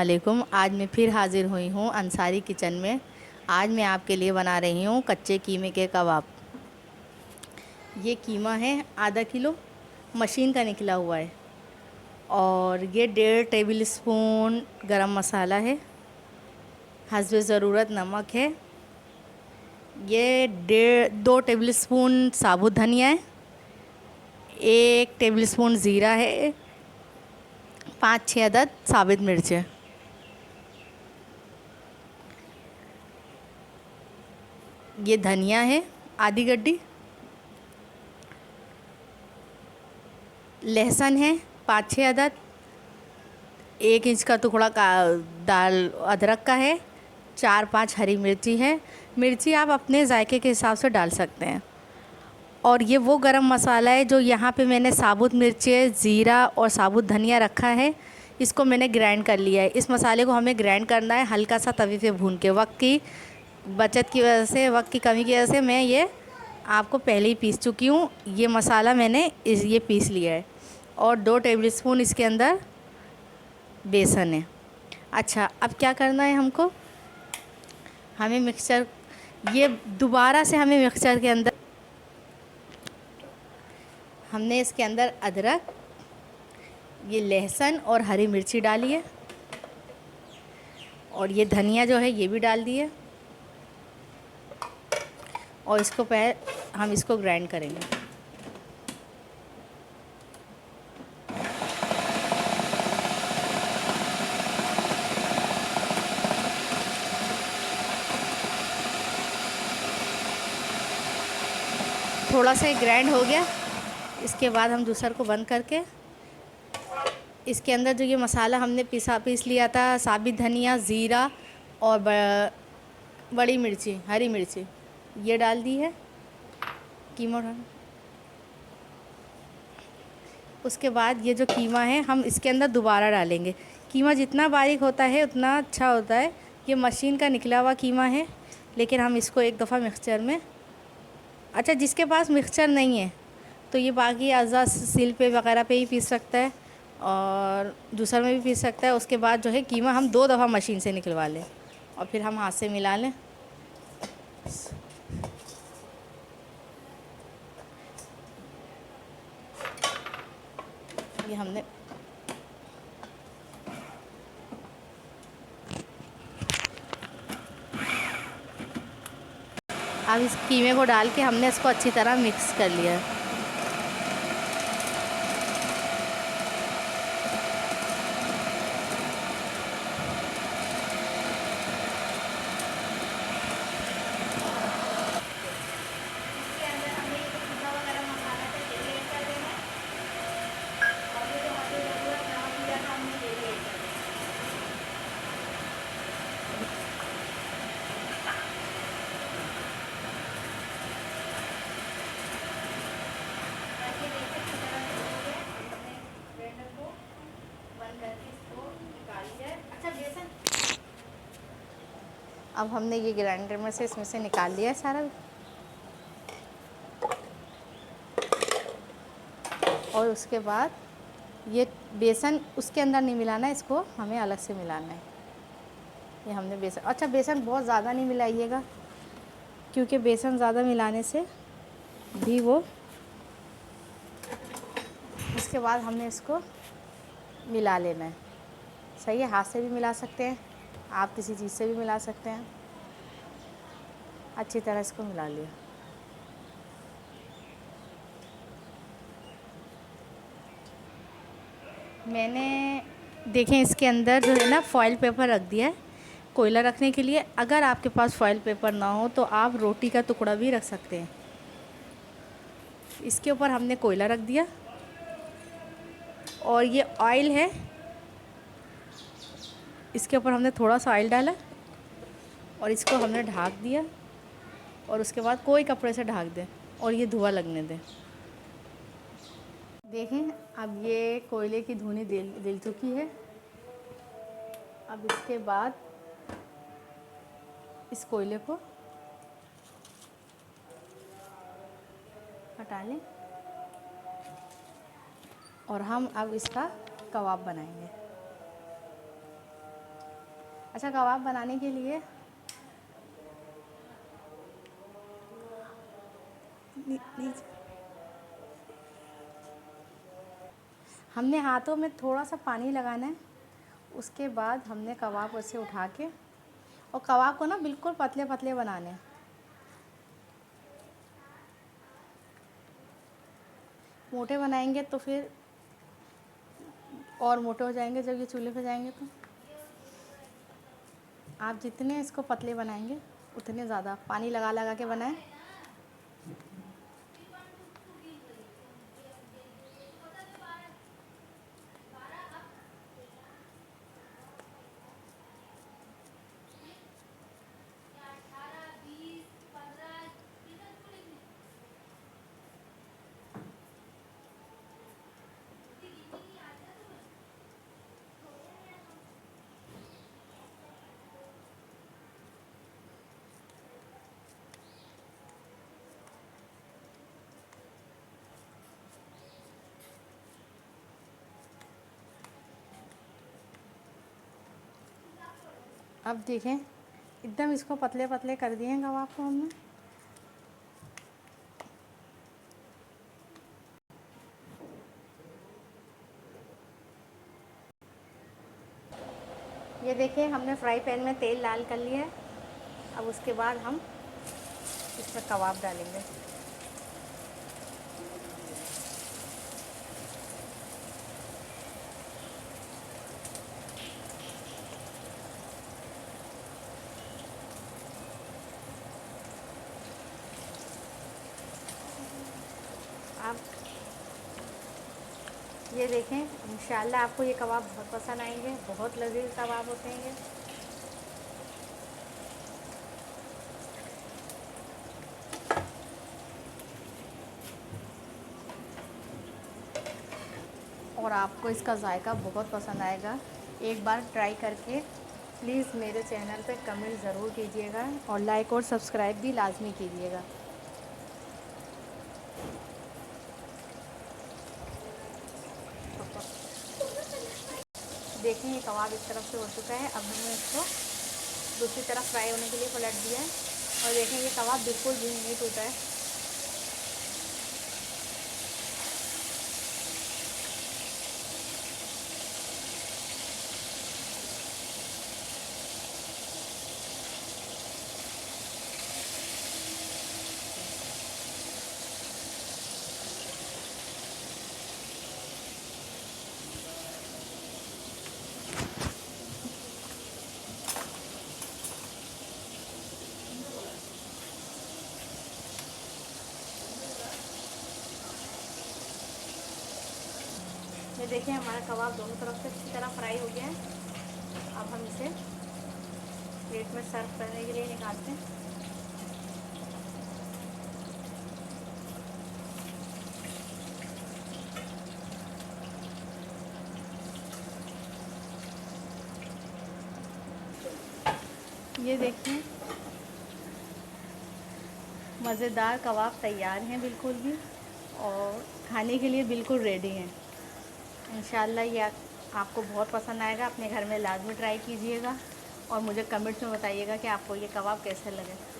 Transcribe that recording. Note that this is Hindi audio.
अस्सलामुअलैकुम। आज मैं फिर हाज़िर हुई हूँ अंसारी किचन में। आज मैं आपके लिए बना रही हूँ कच्चे कीमे के कबाब। ये कीमा है आधा किलो, मशीन का निकला हुआ है। और ये 1.5 टेबल स्पून गरम मसाला है, हस्बे ज़रूरत नमक है। ये 2 टेबल स्पून साबुत धनिया है, 1 टेबल स्पून ज़ीरा है, 5-6 अदद साबित मिर्च है। ये धनिया है आधी गड्डी, लहसुन है 5-6 अदद, 1 इंच का टुकड़ा का दाल अदरक का है, 4-5 हरी मिर्ची है। मिर्ची आप अपने जायके के हिसाब से डाल सकते हैं। और ये वो गरम मसाला है जो यहाँ पे मैंने साबुत मिर्ची, ज़ीरा और साबुत धनिया रखा है, इसको मैंने ग्राइंड कर लिया है। इस मसाले को हमें ग्राइंड करना है हल्का सा तवे पे भून के। वक्त की बचत की वजह से, वक्त की कमी की वजह से मैं ये आपको पहले ही पीस चुकी हूँ। ये मसाला मैंने ये पीस लिया है। और 2 टेबल स्पून इसके अंदर बेसन है। अच्छा, अब क्या करना है हमको, हमें मिक्सचर, ये दोबारा से हमें मिक्सचर के अंदर हमने इसके अंदर अदरक, ये लहसुन और हरी मिर्ची डाली है। और ये धनिया जो है ये भी डाल दी है। और इसको हम इसको ग्राइंड करेंगे। थोड़ा सा ग्राइंड हो गया, इसके बाद हम दूसर को बंद करके इसके अंदर जो ये मसाला हमने पीस लिया था, साबित धनिया, ज़ीरा और बड़ी मिर्ची, हरी मिर्ची, ये डाल दी है। कीमा डाल, उसके बाद ये जो कीमा है हम इसके अंदर दोबारा डालेंगे। कीमा जितना बारीक होता है उतना अच्छा होता है। ये मशीन का निकला हुआ कीमा है, लेकिन हम इसको एक दफ़ा मिक्सचर में, अच्छा जिसके पास मिक्सचर नहीं है तो ये बाकी अज़ा सिल पे वगैरह पे ही पीस सकता है और जूसर में भी पीस सकता है। उसके बाद जो है कीमा हम 2 दफ़ा मशीन से निकलवा लें और फिर हम हाथ से मिला लें। ये हमने अब इस कीमे को डाल के हमने इसको अच्छी तरह मिक्स कर लिया। अब हमने ये ग्राइंडर में से, इसमें से निकाल लिया है सारा। और उसके बाद ये बेसन उसके अंदर नहीं मिलाना है, इसको हमें अलग से मिलाना है। ये हमने बेसन, अच्छा बेसन बहुत ज़्यादा नहीं मिलाइएगा, क्योंकि बेसन ज़्यादा मिलाने से भी वो, उसके बाद हमने इसको मिला लेना है। सही है, हाथ से भी मिला सकते हैं आप, किसी चीज़ से भी मिला सकते हैं। अच्छी तरह इसको मिला लिया। मैंने देखें इसके अंदर जो है ना फॉइल पेपर रख दिया है कोयला रखने के लिए। अगर आपके पास फॉइल पेपर ना हो तो आप रोटी का टुकड़ा भी रख सकते हैं। इसके ऊपर हमने कोयला रख दिया और ये ऑयल है, इसके ऊपर हमने थोड़ा सा ऑयल डाला और इसको हमने ढक दिया। और उसके बाद कोई कपड़े से ढक दें और ये धुआं लगने दें। देखें अब ये कोयले की धुनी दिल चुकी है। अब इसके बाद इस कोयले को हटा लें और हम अब इसका कबाब बनाएंगे। अच्छा, कबाब बनाने के लिए नीचे हमने हाथों में थोड़ा सा पानी लगाना है। उसके बाद हमने कबाब को ऐसे उठा के, और कबाब को ना बिल्कुल पतले पतले बनाने हैं। मोटे बनाएंगे तो फिर और मोटे हो जाएंगे जब ये चूल्हे पे जाएंगे। तो आप जितने इसको पतले बनाएंगे उतने ज़्यादा पानी लगा लगा के बनाएं। अब देखें, एकदम इसको पतले पतले कर दिए हैं कबाब को हमने। ये देखिए, हमने फ्राई पैन में तेल लाल कर लिया है। अब उसके बाद हम इसमें कबाब डालेंगे। आप ये देखें, इंशाल्लाह आपको ये कबाब बहुत पसंद आएंगे। बहुत लजीज कबाब होते हैं ये। और आपको इसका जायका बहुत पसंद आएगा। एक बार ट्राई करके प्लीज़ मेरे चैनल पे कमेंट ज़रूर कीजिएगा, और लाइक और सब्सक्राइब भी लाजमी कीजिएगा। देखें, ये कबाब इस तरफ से हो चुका है। अब हमने इसको दूसरी तरफ फ्राई होने के लिए पलट दिया है। और देखें, ये कबाब बिल्कुल भी नहीं टूटा है। ये देखिए, हमारा कबाब दोनों तरफ से अच्छी तरह फ्राई हो गया है। अब हम इसे प्लेट में सर्व करने के लिए निकालते हैं। ये देखिए, मज़ेदार कबाब तैयार हैं बिल्कुल भी, और खाने के लिए बिल्कुल रेडी हैं। इंशाल्लाह ये आपको बहुत पसंद आएगा। अपने घर में लाजमी ट्राई कीजिएगा, और मुझे कमेंट्स में बताइएगा कि आपको ये कबाब कैसे लगे।